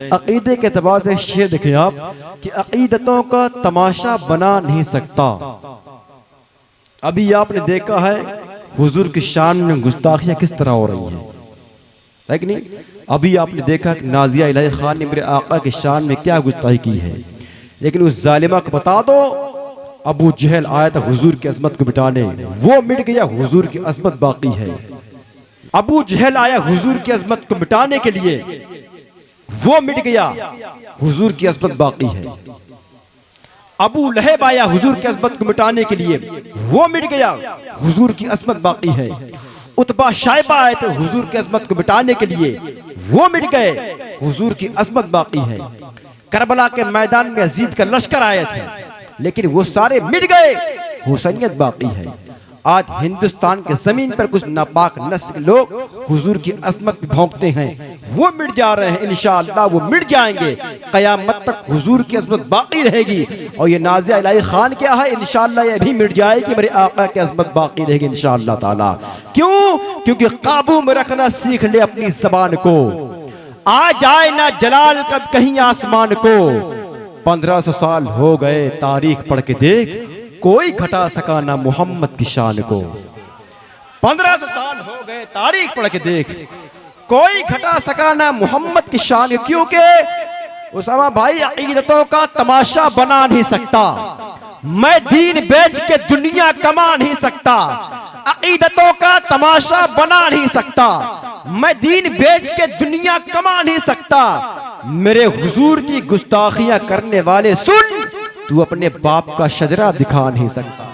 अकीदे के एतबार से शेर देखें आप कि अकीदतों का तमाशा बना नहीं सकता। अभी आपने देखा है हुजूर की शान में गुस्ताखियां किस तरह हो रही है कि नहीं। अभी आपने देखा कि नाजिया इलाही खान ने मेरे आका की शान में क्या गुस्ताखी की है। लेकिन उस जालिमा को बता दो, अबू जहल आया था हुजूर की अजमत को मिटाने, वो मिट गया, हुजूर की अजमत बाकी है। अबू जहल आया हुजूर की अजमत को मिटाने के लिए, वो मिट गया, हुजूर की अजमत बाकी है। अबू लहब आया हुजूर की अजमत को मिटाने के लिए, वो मिट गया, हुजूर की अजमत बाकी है। उतबा शायबा आए थे हुजूर की अजमत को मिटाने के लिए, वो मिट गए, हुजूर की अजमत बाकी है। करबला के मैदान में यजीद का लश्कर आए थे, लेकिन वो सारे मिट गए, हुसैनियत बाकी है। आज हिंदुस्तान के जमीन पर कुछ नापाक नस्ल के लोग हुजूर की अजमत में भौंकते हैं, वो मिट जा रहे हैं। इंशाअल्लाह वो मिट जाएंगे, कयामत तक हुजूर की अजमत बाकी रहेगी। और ये नाज़िया इलाही खान क्या है, इंशाअल्लाह ये भी मिट जाएगी, मेरे आका की अजमत बाकी रहेगी इंशाअल्लाह ताला। क्यों? क्योंकि काबू में रखना सीख ले अपनी जबान को, आ जाए ना जलाल कब कहीं आसमान को। 1500 साल हो गए, तारीख पढ़ के देख, कोई घटा सका ना मोहम्मद की शान को। 1500 साल हो गए, तारीख पढ़ के देख, कोई घटा सका ना मोहम्मद की शान। क्योंकि उसामा भाई अकीदतों का तमाशा बना नहीं सकता, मैं दीन बेच के दुनिया कमा नहीं सकता। अकीदतों का तमाशा बना नहीं सकता, मैं दीन बेच के दुनिया कमा नहीं सकता। मेरे हुजूर की गुस्ताखियां करने वाले सुन, तू अपने बाप का शजरा दिखा नहीं सकता।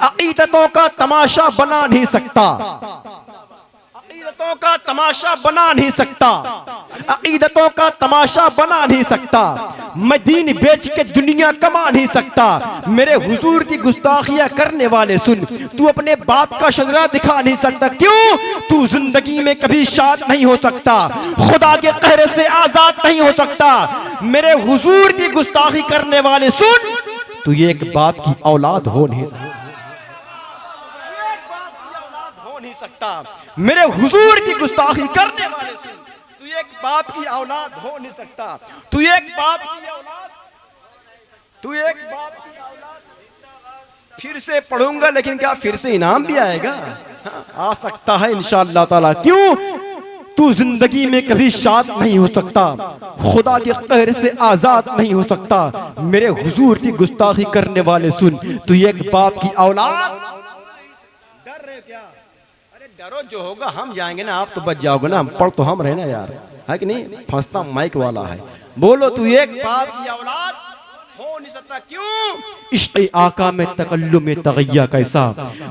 अकीदतों का तमाशा बना नहीं सकता, अकीदतों का तमाशा बना नहीं सकता, अकीदतों का तमाशा बना नहीं सकता। मैं दीन बेच के दुनिया कमा नहीं सकता। मेरे हुजूर की गुस्ताखियां करने वाले सुन, तू अपने बाप का शजरा दिखा नहीं सकता। क्यों? तू जिंदगी में कभी शाद नहीं हो सकता, खुदा के कहर से आजाद नहीं हो सकता। मेरे हुजूर की गुस्ताखी करने वाले सुन, तू ये एक बाप की औलाद हो नहीं सकता। मेरे हुजूर की गुस्ताखी करने वाले सुन, तू एक बाप की औलाद हो नहीं सकता। तू एक बाप की औलाद, तू एक बाप की औलाद। फिर से पढ़ूंगा, लेकिन क्या फिर से इनाम भी आएगा? आ सकता है इंशाअल्लाह ताला। क्यों? तू जिंदगी में कभी शाद नहीं हो सकता, खुदा के कहर से आजाद नहीं हो सकता। मेरे हुजूर की गुस्ताखी करने वाले सुन, तू एक बाप की औलाद। डर रहे क्या? अरे डरो, जो होगा हम जाएंगे ना, आप तो बच जाओगे ना। पढ़ तो हम रहे ना यार, है कि नहीं? फंसता माइक वाला है। बोलो, तू एक बाप की औलाद हो नहीं सकता। क्यों? इश्क़ आका में तकल्लुम में तगैया कैसा,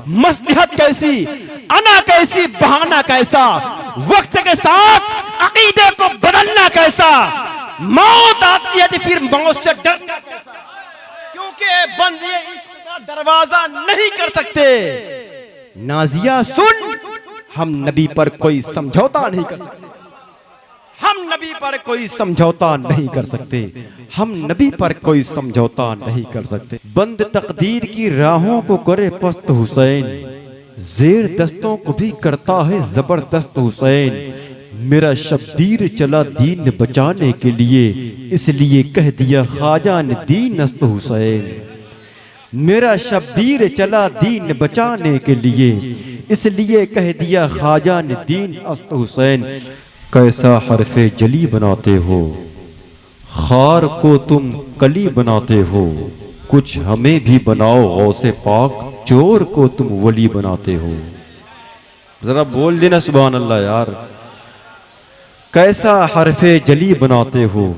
मसलहत कैसी, अना कैसी, बहाना कैसा, वक्त के साथ अकीदे को बदलना कैसा। मौत आती है तो फिर मौत से डरना कैसा, क्योंकि बंदे इश्क़ का दरवाजा नहीं कर सकते। नाजिया सुन, हम नबी पर कोई समझौता नहीं कर सकते, हम नबी पर कोई समझौता नहीं कर सकते, हम नबी पर कोई समझौता नहीं कर सकते। बंद तकदीर की राहों को करे पस्त हुसैन, जेर दस्तों को भी करता है जबरदस्त हुसैन। मेरा शब्दीर चला दीन बचाने के लिए, इसलिए कह दिया ख्वाजा ने दीन अस्त हुसैन। मेरा शब्दीर चला दीन बचाने के लिए, इसलिए कह दिया ख्वाजा ने दीन अस्त हुसैन। कैसा हरफे जली बनाते हो, खार को तुम कली बनाते हो, कुछ हमें भी बनाओ गौसे पाक, चोर को तुम वली बनाते हो। जरा बोल देना सुभान अल्लाह यार। कैसा हरफे जली बनाते हो,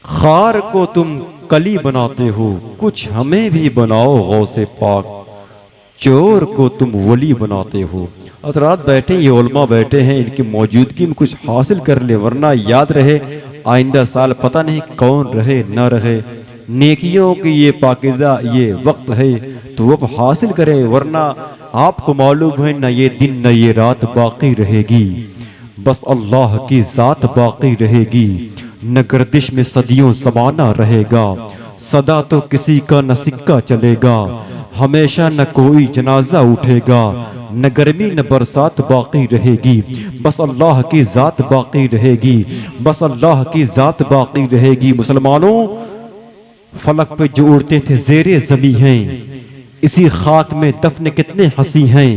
खार को तुम कली बनाते हो, कुछ हमें भी बनाओ गौसे पाक, चोर को तुम वली बनाते हो। और रात बैठे ये उलमा बैठे हैं, इनकी मौजूदगी में कुछ हासिल कर ले, वरना याद रहे आइंदा साल पता नहीं कौन रहे न रहे। नेकियों की ये पाकिज़ा ये वक्त है, तो वो हासिल करें, वरना आपको मालूम है न ये दिन न ये रात बाकी रहेगी, बस अल्लाह की ज़ात बाकी रहेगी। न गर्दिश में सदियों ज़माना रहेगा, सदा तो किसी का न सिक्का चलेगा, हमेशा न कोई जनाजा उठेगा, न गर्मी न बरसात बाकी रहेगी, बस अल्लाह की ज़ात बाकी रहेगी, बस अल्लाह की ज़ात बाकी रहेगी। मुसलमानों, फलक पे जो उड़ते थे ज़ेरे ज़मी हैं, इसी खाक में दफन कितने हंसी हैं।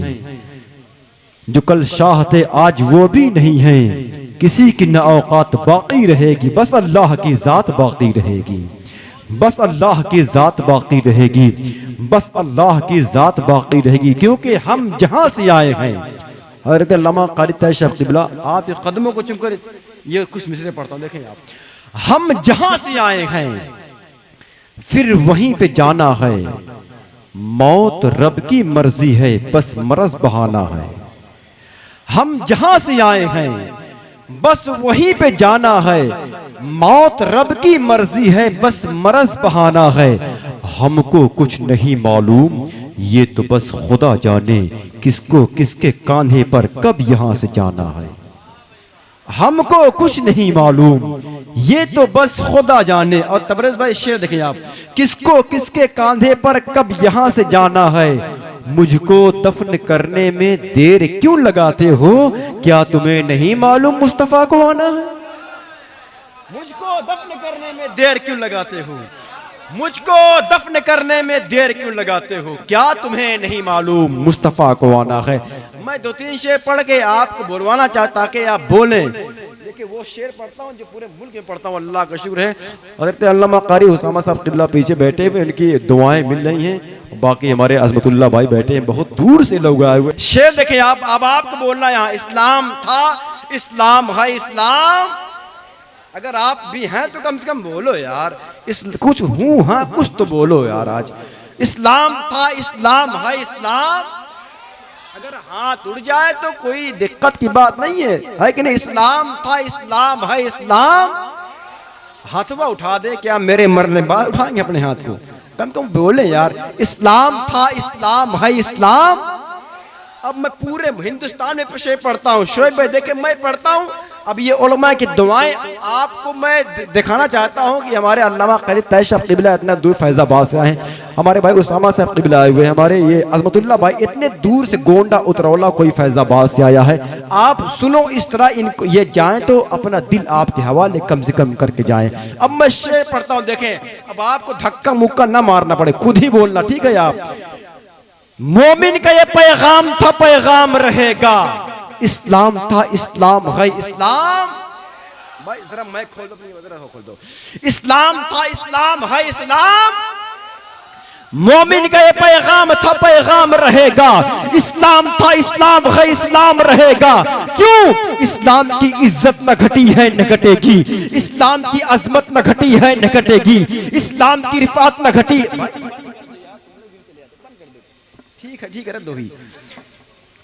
जो कल शाह थे आज वो भी नहीं हैं, किसी की न औकात बाकी रहेगी, बस अल्लाह की ज़ात बाकी रहेगी, बस अल्लाह की ज़ात बाकी रहेगी, बस अल्लाह की ज़ात बाकी रहेगी। क्योंकि हम जहां से आए हैं, हज़रत अल्लामा क़ारी तैयब क़िबला, आप ये कदमों को चुम कर ये कुछ मिसरे पढ़ता हूं, देखें आप। हम जहां से आए हैं फिर वहीं पे जाना है, मौत रब की मर्जी है, बस मरज बहाना है। हम जहां से आए हैं बस वहीं पे जाना है, मौत रब की मर्जी है, बस मरज बहाना है। हमको कुछ नहीं मालूम, ये तो बस खुदा जाने, किसको किसके कान्हे पर कब यहां से जाना है। हमको कुछ नहीं मालूम, ये तो बस खुदा जाने। और तबरेज़ भाई शेर देखें आप, किसको किसके कांधे पर कब यहां से जाना है। मुझको दफन करने में देर क्यों लगाते हो, क्या तुम्हें नहीं मालूम मुस्तफा को आना है। मुझको दफन करने में देर क्यों लगाते हो, मुझको दफन करने में देर क्यों लगाते हो, क्या तुम्हें नहीं मालूम मुस्तफा को आना है। मैं 2-3 शेर पढ़ के आपको बोलवाना चाहता कि आप बोलें, लेकिन वो शेर पढ़ता हूँ जो पूरे मुल्क में पढ़ता हूँ। अल्लाह का शुक्र है, हज़रत अल्लामा क़ारी उसामा साहब क़िबला पीछे बैठे हुए, इनकी दुआएं मिल रही हैं। बाकी हमारे अज़मतुल्लाह भाई बैठे हैं, बहुत दूर से लोग आए हुए। शेर देखें आप, अब आपको बोलना यहाँ, इस्लाम था, इस्लाम है, इस्लाम। अगर आप भी हैं तो कम से कम बोलो यार, इस कुछ हूँ, हाँ कुछ तो बोलो यार। आज इस्लाम था, इस्लाम है, इस्लाम। अगर हाथ उड़ जाए तो कोई दिक्कत की बात नहीं है कि नहीं। इस्लाम था, इस्लाम है, इस्लाम। हाथवा उठा दे, क्या मेरे मरने बाद उठाएंगे अपने हाथ को, कम कम बोले यार। इस्लाम था, इस्लाम है, इस्लाम। अब मैं पूरे हिंदुस्तान में शेर पढ़ता हूँ, शोएब भाई देखे मैं पढ़ता हूँ। अब ये उलमा की दुआएं आपको मैं दिखाना चाहता हूँ कि हमारे अल्लामा क़ारी तैयब क़िबला इतना दूर फैज़ाबाद से आए हैं, हमारे भाई उसामा साहब क़िबला आए हुए हैं, हमारे ये अज़मतुल्लाह भाई इतने दूर से गोंडा उतरौला कोई फैज़ाबाद से आया है। आप सुनो इस तरह इनको ये जाएं तो अपना दिल आपके हवाले कम से कम करके जाएं। अब मैं शेर पढ़ता हूँ, देखें। अब आपको धक्का मुक्का ना मारना पड़े, खुद ही बोलना, ठीक है आप। मोमिन का ये पैगाम था, पैगाम रहेगा, इस्लाम था, इस्लाम है, इस्लाम। भाई जरा मैं खोल दो, जरा खोल दो। इस्लाम था, इस्लाम है, इस्लाम। मोमिन का ये पैगाम था, पैगाम रहेगा, इस्लाम था, इस्लाम है, इस्लाम रहेगा। क्यों? इस्लाम की इज्जत न घटी है न घटेगी, इस्लाम की अजमत न घटी है न घटेगी, इस्लाम की रिफात न घटी। ठीक है दो ही।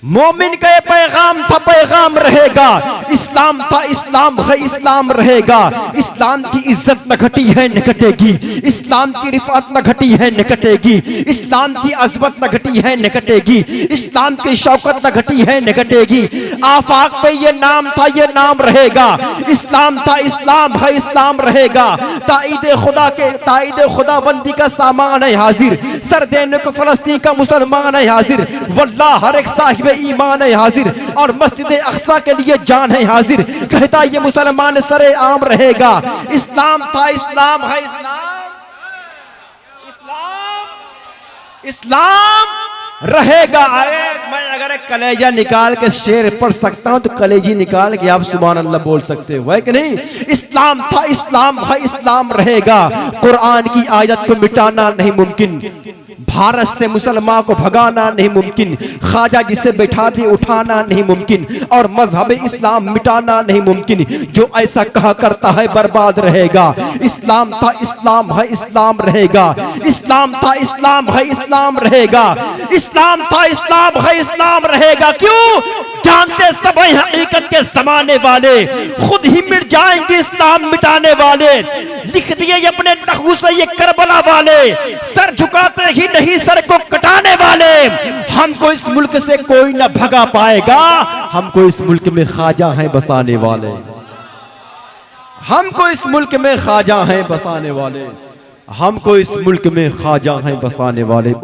मोमिन का ये पैगाम था, पैगाम रहेगा, इस्लाम था, इस्लाम है, इस्लाम रहेगा। इस्लाम की इज्जत न घटी है न घटेगी, इस्लाम की रिफात न घटी है न घटेगी, इस्लाम की अजमत न घटी है न घटेगी, इस्लाम की शौकत न घटी है न घटेगी। आफाक पे ये नाम था, ये नाम रहेगा, इस्लाम था, इस्लाम है, इस्लाम रहेगा। ताईदे खुदा के, ताईदे खुदाबंदी का सामान है हाजिर, सर देने को फलस्तीन का मुसलमान है हाजिर, वल्लाह हर एक साहिब ईमान है हाजिर, और मस्जिद अक्सा के लिए जान है हाजिर। कहता ये मुसलमान सरे आम रहेगा, इस्लाम था, इस्लाम है, इस्लाम, इस्लाम, इस्लाम रहेगा। मैं अगर एक कलेजा निकाल के शेर पढ़ सकता हूं तो कलेजी निकाल के आप सुभान अल्लाह बोल सकते हो, है कि नहीं। इस्लाम था, इस्लाम है, इस्लाम रहेगा। कुरान की आयत को मिटाना नहीं मुमकिन, भारत से मुसलमान को भगाना नहीं मुमकिन, ख्वाजा जिसे बैठा दे उठाना नहीं मुमकिन, और मजहब इस्लाम मिटाना नहीं मुमकिन। जो ऐसा कहा करता है बर्बाद रहेगा। इस्लाम था, इस्लाम है, इस्लाम रहेगा, इस्लाम था, इस्लाम है, इस्लाम रहेगा, इस्लाम था, इस्लाम है, इस्लाम रहेगा। क्यों? जानते सब हकीकत के जमाने वाले खुद ही मिट जाएंगे इस्लाम मिटाने वाले। लिख दिए अपने नखूं से ये करबला वाले, सर झुकाते ही नहीं सर को कटाने वाले। हमको इस मुल्क से कोई न भगा पाएगा, हमको इस मुल्क में ख्वाजा हैं बसाने वाले, हमको इस मुल्क में ख्वाजा हैं बसाने वाले, हमको इस मुल्क में ख्वाजा हैं बसाने वाले।